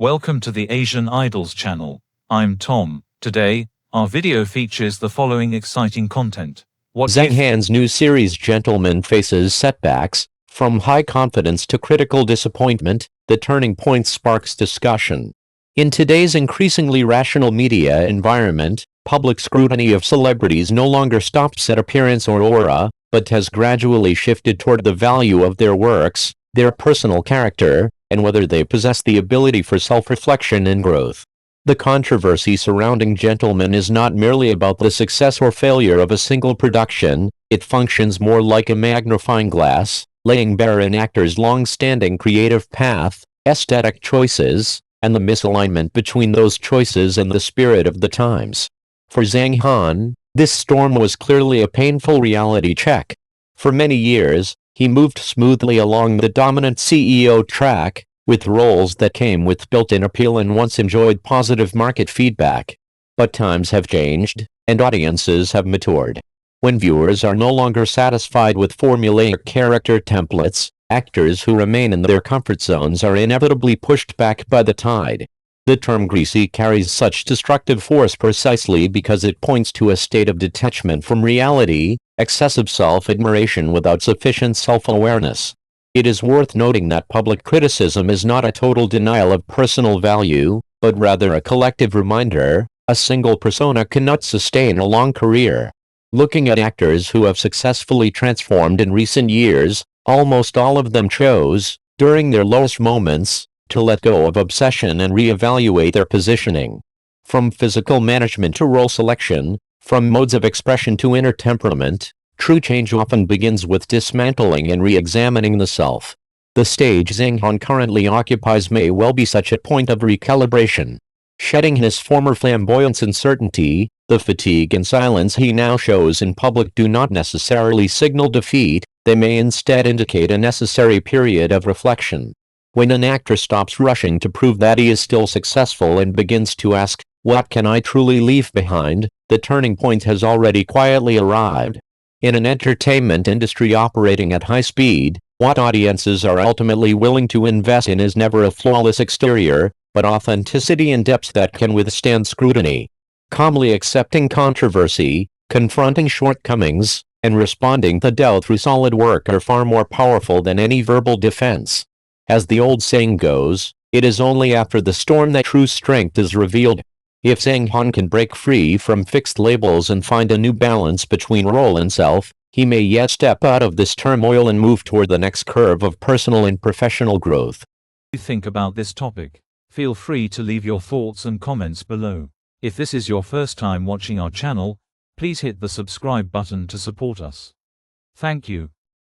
Welcome to the Asian Idols channel. I'm Tom. Today, our video features the following exciting content. Zhang Han's new series Gentleman faces setbacks. From high confidence to critical disappointment, the turning point sparks discussion. In today's increasingly rational media environment, public scrutiny of celebrities no longer stops at appearance or aura, but has gradually shifted toward the value of their works, their personal character, and whether they possess the ability for self-reflection and growth. The controversy surrounding Gentleman is not merely about the success or failure of a single production, it functions more like a magnifying glass, laying bare an actor's long-standing creative path, aesthetic choices, and the misalignment between those choices and the spirit of the times. For Zhang Han, this storm was clearly a painful reality check. For many years, he moved smoothly along the dominant CEO track, with roles that came with built-in appeal and once enjoyed positive market feedback. But times have changed, and audiences have matured. When viewers are no longer satisfied with formulaic character templates, actors who remain in their comfort zones are inevitably pushed back by the tide. The term greasy carries such destructive force precisely because it points to a state of detachment from reality, excessive self-admiration without sufficient self-awareness. It is worth noting that public criticism is not a total denial of personal value, but rather a collective reminder: a single persona cannot sustain a long career. Looking at actors who have successfully transformed in recent years, almost all of them chose, during their lowest moments, to let go of obsession and reevaluate their positioning. From physical management to role selection, from modes of expression to inner temperament, true change often begins with dismantling and re-examining the self. The stage Zhang Han currently occupies may well be such a point of recalibration. Shedding his former flamboyance and certainty, the fatigue and silence he now shows in public do not necessarily signal defeat, they may instead indicate a necessary period of reflection. When an actor stops rushing to prove that he is still successful and begins to ask, "What can I truly leave behind?" the turning point has already quietly arrived. In an entertainment industry operating at high speed, what audiences are ultimately willing to invest in is never a flawless exterior, but authenticity and depth that can withstand scrutiny. Calmly accepting controversy, confronting shortcomings, and responding to doubt through solid work are far more powerful than any verbal defense. As the old saying goes, it is only after the storm that true strength is revealed. If Zhang Han can break free from fixed labels and find a new balance between role and self, he may yet step out of this turmoil and move toward the next curve of personal and professional growth. What do you think about this topic? Feel free to leave your thoughts and comments below. If this is your first time watching our channel, please hit the subscribe button to support us. Thank you.